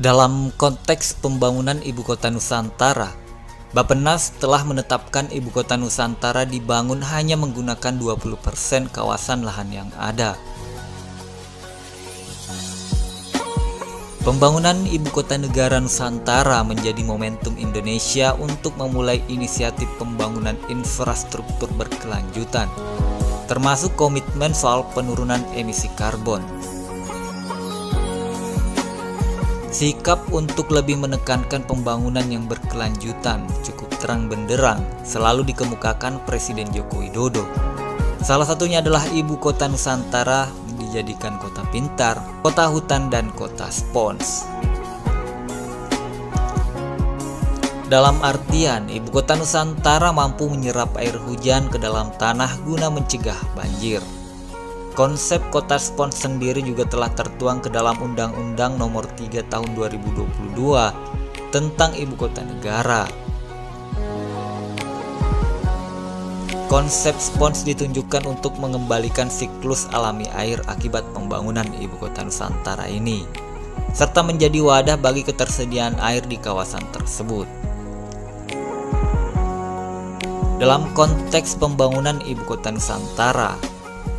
Dalam konteks pembangunan Ibu Kota Nusantara, Bappenas telah menetapkan Ibu Kota Nusantara dibangun hanya menggunakan 20% kawasan lahan yang ada. Pembangunan Ibu Kota Negara Nusantara menjadi momentum Indonesia untuk memulai inisiatif pembangunan infrastruktur berkelanjutan, termasuk komitmen soal penurunan emisi karbon. Sikap untuk lebih menekankan pembangunan yang berkelanjutan cukup terang benderang selalu dikemukakan Presiden Joko Widodo. Salah satunya adalah Ibu Kota Nusantara dijadikan kota pintar, kota hutan, dan kota spons. Dalam artian, Ibu Kota Nusantara mampu menyerap air hujan ke dalam tanah guna mencegah banjir. Konsep kota spons sendiri juga telah tertuang ke dalam Undang-Undang Nomor 3 Tahun 2022 tentang Ibu Kota Negara. Konsep spons ditunjukkan untuk mengembalikan siklus alami air akibat pembangunan Ibu Kota Nusantara ini, serta menjadi wadah bagi ketersediaan air di kawasan tersebut. Dalam konteks pembangunan Ibu Kota Nusantara,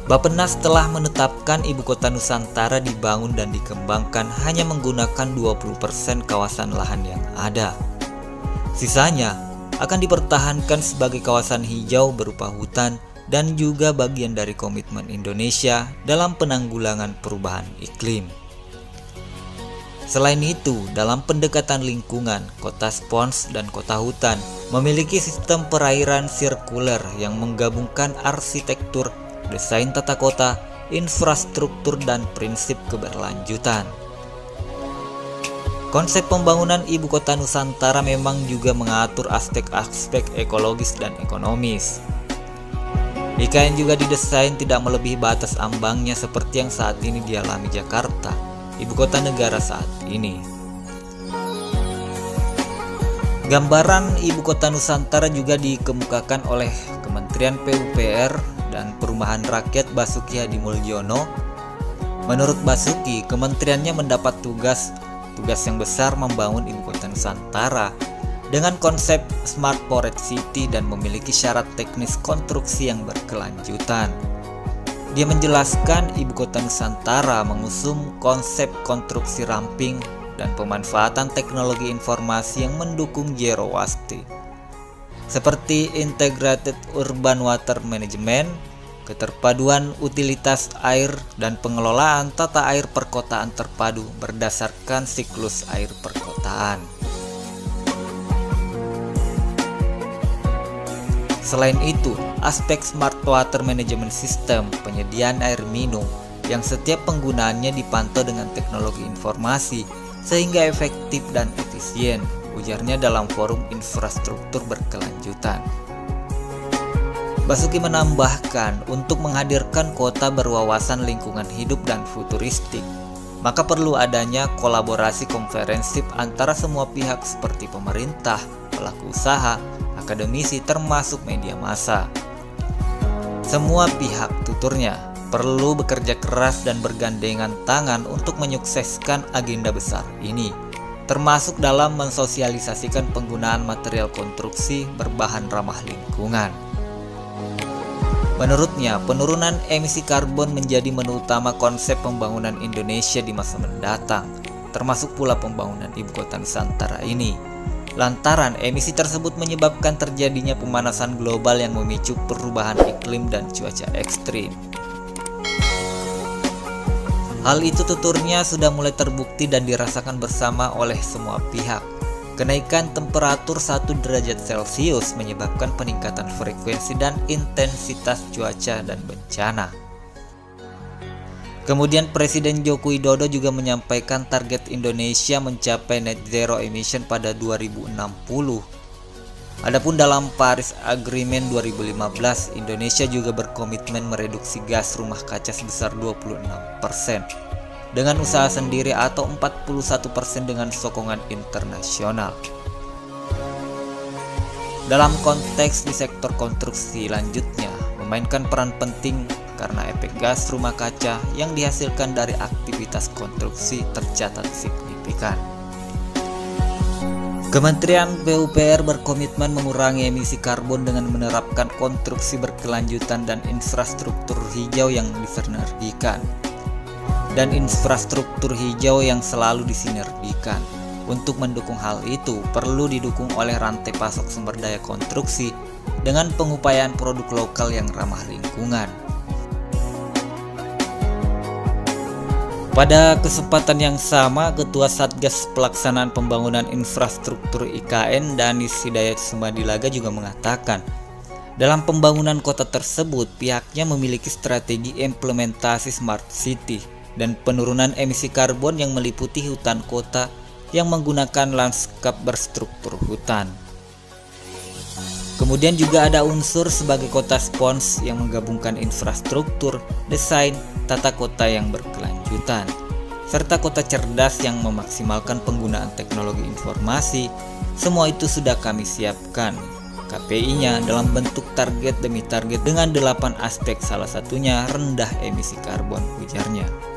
Bappenas telah menetapkan Ibu Kota Nusantara dibangun dan dikembangkan hanya menggunakan 20% kawasan lahan yang ada. Sisanya akan dipertahankan sebagai kawasan hijau berupa hutan dan juga bagian dari komitmen Indonesia dalam penanggulangan perubahan iklim. Selain itu, dalam pendekatan lingkungan, kota spons dan kota hutan memiliki sistem perairan sirkuler yang menggabungkan arsitektur, desain tata kota, infrastruktur, dan prinsip keberlanjutan. Konsep pembangunan Ibu Kota Nusantara memang juga mengatur aspek-aspek ekologis dan ekonomis. IKN juga didesain tidak melebihi batas ambangnya seperti yang saat ini dialami Jakarta, Ibu Kota Negara saat ini. Gambaran Ibu Kota Nusantara juga dikemukakan oleh Kementerian PUPR dan Perumahan Rakyat Basuki Hadimulyono. Menurut Basuki, kementeriannya mendapat tugas yang besar membangun Ibu Kota Nusantara dengan konsep Smart Ported City dan memiliki syarat teknis konstruksi yang berkelanjutan. Dia menjelaskan Ibu Kota Nusantara mengusung konsep konstruksi ramping dan pemanfaatan teknologi informasi yang mendukung zero waste, seperti Integrated Urban Water Management, keterpaduan utilitas air, dan pengelolaan tata air perkotaan terpadu berdasarkan siklus air perkotaan. Selain itu, aspek Smart Water Management System, penyediaan air minum yang setiap penggunaannya dipantau dengan teknologi informasi sehingga efektif dan efisien, ujarnya dalam forum infrastruktur berkelanjutan. Basuki menambahkan, untuk menghadirkan kota berwawasan lingkungan hidup dan futuristik, maka perlu adanya kolaborasi komprehensif antara semua pihak seperti pemerintah, pelaku usaha, akademisi, termasuk media massa. Semua pihak, tuturnya, perlu bekerja keras dan bergandengan tangan untuk menyukseskan agenda besar ini, termasuk dalam mensosialisasikan penggunaan material konstruksi berbahan ramah lingkungan. Menurutnya, penurunan emisi karbon menjadi menu utama konsep pembangunan Indonesia di masa mendatang, termasuk pula pembangunan Ibu Kota Nusantara ini. Lantaran emisi tersebut menyebabkan terjadinya pemanasan global yang memicu perubahan iklim dan cuaca ekstrim. Hal itu tuturnya sudah mulai terbukti dan dirasakan bersama oleh semua pihak. Kenaikan temperatur 1 derajat Celcius menyebabkan peningkatan frekuensi dan intensitas cuaca dan bencana. Kemudian Presiden Joko Widodo juga menyampaikan target Indonesia mencapai net zero emission pada 2060. Adapun dalam Paris Agreement 2015, Indonesia juga berkomitmen mereduksi gas rumah kaca sebesar 26%. Dengan usaha sendiri atau 41% dengan sokongan internasional. Dalam konteks di sektor konstruksi lanjutnya, memainkan peran penting karena efek gas rumah kaca yang dihasilkan dari aktivitas konstruksi tercatat signifikan. Kementerian PUPR berkomitmen mengurangi emisi karbon dengan menerapkan konstruksi berkelanjutan dan infrastruktur hijau yang disinergikan. Dan infrastruktur hijau yang selalu disinergikan. Untuk mendukung hal itu, perlu didukung oleh rantai pasok sumber daya konstruksi dengan pengupayaan produk lokal yang ramah lingkungan. Pada kesempatan yang sama, Ketua Satgas Pelaksanaan Pembangunan Infrastruktur IKN Danis Hidayat Sumadilaga juga mengatakan, dalam pembangunan kota tersebut pihaknya memiliki strategi implementasi Smart City dan penurunan emisi karbon yang meliputi hutan kota yang menggunakan lanskap berstruktur hutan. Kemudian juga ada unsur sebagai kota spons yang menggabungkan infrastruktur, desain, tata kota yang berkelanjutan, serta kota cerdas yang memaksimalkan penggunaan teknologi informasi. Semua itu sudah kami siapkan KPI-nya dalam bentuk target demi target dengan 8 aspek, salah satunya rendah emisi karbon, ujarnya.